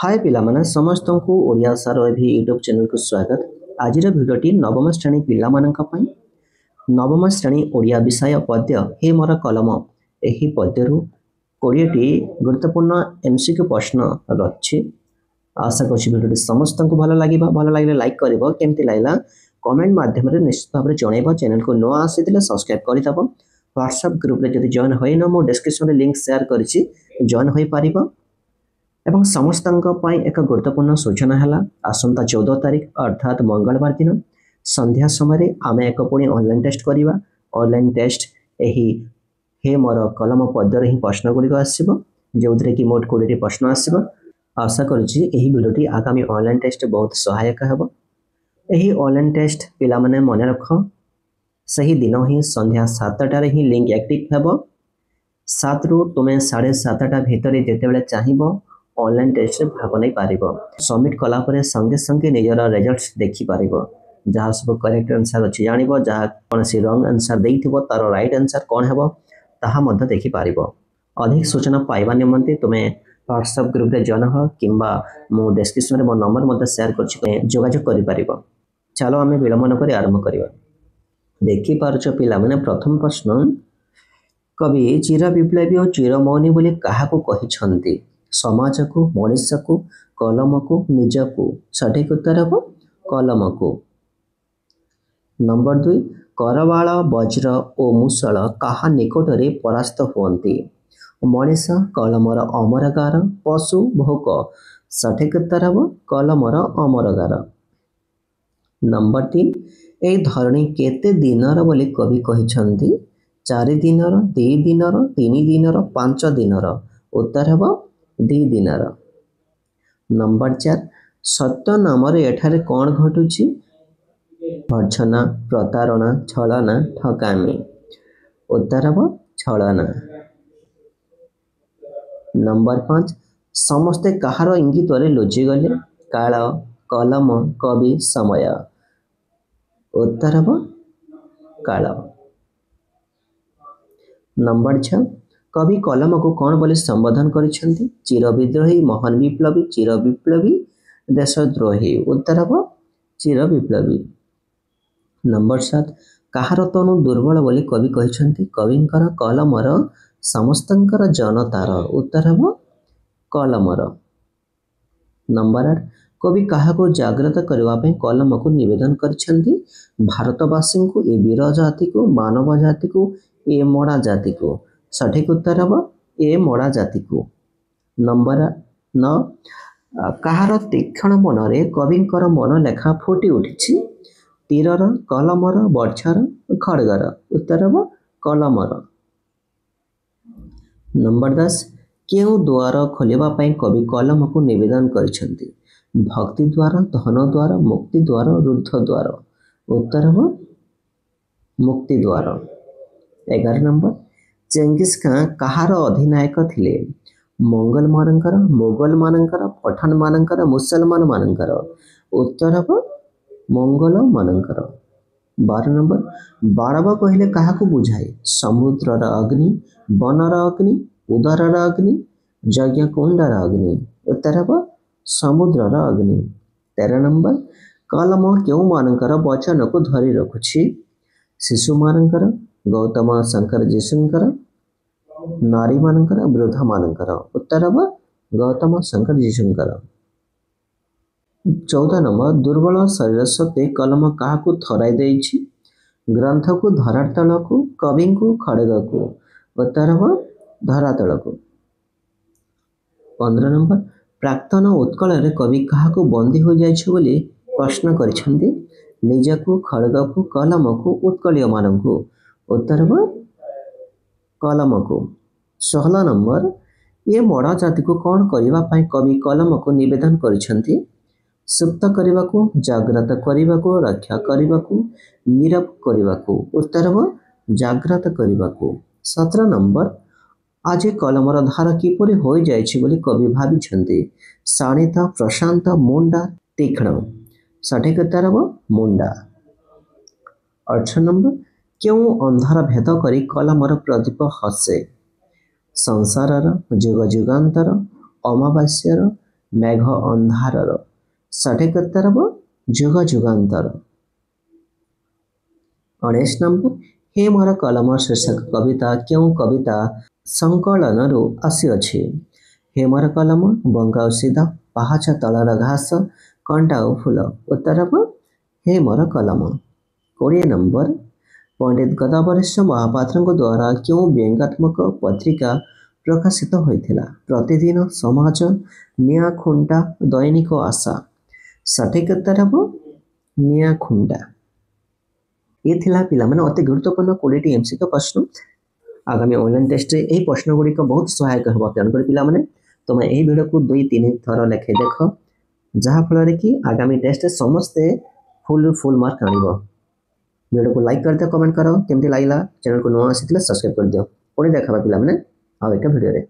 हाय पिला माने समस्त को ओडिया सार यूट्यूब चैनल को स्वागत। आज भिडियोटी नवम श्रेणी पिला मानक पई नवम श्रेणी ओडिया विषय पद्य हे मोर कलम एही पद्यरु 20टी गुरुत्वपूर्ण एमसीक्यू प्रश्न रछि। आशा करछि भिडियोटी समस्त को भल लागिले लाइक करबो, केमति लागला कमेंट माध्यम रे निश्चित भाव जणैबो। चैनल को न आसीथिले सब्सक्राइब करितबो। व्हाट्सएप ग्रुप रे जदि जॉइन होइनो मो डिस्क्रिप्शन रे लिंक शेयर करछि, जॉइन होई पारिबो। एवं समस्तंक पई एक गुरुत्वपूर्ण सूचना है आसंता 14 तारिख अर्थात मंगलवार दिन संध्या समय आम एक पुणी ऑनलाइन टेस्ट करवा। ऑनलाइन टेस्ट यही हे मोर कलम पद्यर ही प्रश्न गुड़िक आसो जो थे कि मोट 20टी प्रश्न आसो। आशा करुच्ची यही वीडियोटी आगामी ऑनलाइन टेस्ट बहुत सहायक होब। यही ऑनलाइन टेस्ट पिला माने मन रख सही दिन ही संध्या 7टार ही लिंक एक्टिव हेब। 7 रु तुम्हें 7:30 भितर जितेबाला चाहिए ऑनलाइन टेस्ट भाग नहीं पारिबो। सबमिट कला परे संगे संगे निजर रिजल्ट्स देखि पारिबो। जहाँ सब करेक्ट आंसर अछि जानिबो, जहाँ कोन सी रॉन्ग आंसर देइथिबो तार राइट आंसर कोन हेबो ताहा मध्य देखि पारिबो। अधिक सूचना पाइबा निमंते तुमे व्हाट्सएप ग्रुप रे जॉइन हो किंबा मो डिस्क्रिप्शन रे मो नंबर मध्य शेयर करछि, जोगाजोग करि पारिबो। चलो आमे विलंब न करि आरंभ करिबा। देखि पारछो पिला माने प्रथम प्रश्न, कवि चिर विप्लवी और चिर मौनी बोली काहाकू कहिछंती? समाज को, मनुष्य को, कलम को, निज को? सठिक उत्तर हम कलम को। नंबर 2, करवाल वज्र और मुसल काहा निकटरे परास्त हुअन्ति? मनीष कलमर अमरगार, पशु भोक? सठिक उत्तर हम कलमर अमरगार। नंबर 3, ए धरणी केते दिनर बोली कवि कहिछंती? 4 दिनर, 2 दिनर, 3 दिनर, 5 दिनर? उत्तर हम 2 दिनर। नंबर 4, सत्य नाम एठारे कौन घटुची? भर्छना, प्रतारणा, छलना, ठकामी? उत्तर हम छलना। नंबर 5, समस्ते कहार इंगित लुचि गले? काल, कलम, कवि, समय? उत्तर हम काल। नंबर 6, कवि कलम को कौन बोले संबोधन करिसेंती? चिर विद्रोही, महान विप्लवी, चिर विप्लवी, देशद्रोही? उत्तर हम चिर विप्लवी। नंबर 7, कहार तनु दुर्बल बोली कवि कहिसेंती? कविंकर कलमर समस्तंकर जनतार? उत्तर हम कलमर। नंबर 8, कवि काहाको जागृत करबा पे कलम को निवेदन करिसेंती? भारतवासी को, ए वीर जाति को, मानव जाति को, ए मोड़ा जाति को? सठिक उत्तर हम ए मोड़ा जाति को। नंबर 9, कहार तीक्षण मनरे कविंकर मन लेखा फुटी उठिछि? तीरर, कलमर, वर्षर, खड़गर? उत्तर हम कलमर। नंबर 10, केउ द्वार खोलिबा पई कवि कलम को निवेदन करिसेंती? भक्ति द्वार, धन द्वार, मुक्ति द्वार, रुद्ध द्वार? उत्तर हम मुक्ति द्वार। 11 नंबर, चेंगिस खां कहार अधिनायक थिले? मंगल मानकर, मोगल मानकर, पठान मानकर, मुसलमान मानकर? उत्तर हम मंगल मानकर। 12 नंबर, बारवा कहले काहाकू बुझाए? समुद्रर अग्नि, बनर अग्नि, उदरर अग्नि, यज्ञ कुंडर अग्नि? उत्तर हम समुद्रर अग्नि। 13 नंबर, कलम केउ मानकर वचन को धरी रखुछि? शिशु मानकर, गौतम शंकर जीशुंकर, नारी मानकर, वृद्ध मानकर? उत्तर हम गौतम शंकर जीशुंकर। 14 नंबर, दुर्बल शरीर सत्वे कलम काहाकू थराई देइछि? ग्रंथ को धरातल को, कवि को खड़ग को? उत्तर हम धरातल को। 15 नंबर, प्राक्तन उत्कल रे कवि काहाकू बंदी हो जाइछि बोली प्रश्न करिसेंती? निज को, खड़ग को, कलम को, उत्कलीय मान को? उत्तर हम कलम को। 16 नंबर, ये मोड़ा जाति को कौन करबा पई कवि कलम को निवेदन करिसेंती? सुप्त करबा को, जागृत करबा को, रक्षा करबा को, नीरव करबा को? उत्तर हम जागृत करबा को। 17 नंबर, आज कलमर धार किपरि होई जाइछि बोली कवि भाबिछंती? शाणित, प्रशांत, मुंडा, तीक्ष्ण? सठिक उत्तर हम मुंडा। 18 नंबर, क्यों अंधार भेद करी कलमर प्रदीप हसे? संसारर, जुग जुगांतर, अमावास्यर, मेघ अंधारर सठिक उत्तर हम जुग जुगांतर। 19 नंबर हे मोर कलम शीर्षक कविता क्यों कविता संकलन आसी। हे मोर कलम बंगा सीधा पाहाच तलर घास कंटा फूल उत्तर हम हे मोर कलम। 20 नंबर पंडित गदावरीश महापात्र द्वारा क्यों व्यंग्यात्मक पत्रिका प्रकाशित होता। प्रतिदिन समाज निया खुंटा दैनिक आशा सठिक उत्तर हम निया खुंटा। ये थिला पिला माने अति गुरुत्वपूर्ण 20 एमसीक्यू प्रश्न। आगामी ऑनलाइन टेस्ट रे एही प्रश्न गुडी को बहुत सहायक हबो तेणुकर पिला माने तुम एही वीडियो को 2-3 थर लेखे देख जहाँ फल कि आगामी टेस्ट समस्ते फुल मार्क आनिबो। वीडियो को लाइक कर दियो, कमेंट करो केमती लागला, चैनल को नुआ आसीथिले सब्सक्राइब कर दियो। पुणी देखा पिला माने आउ एक वीडियो रे।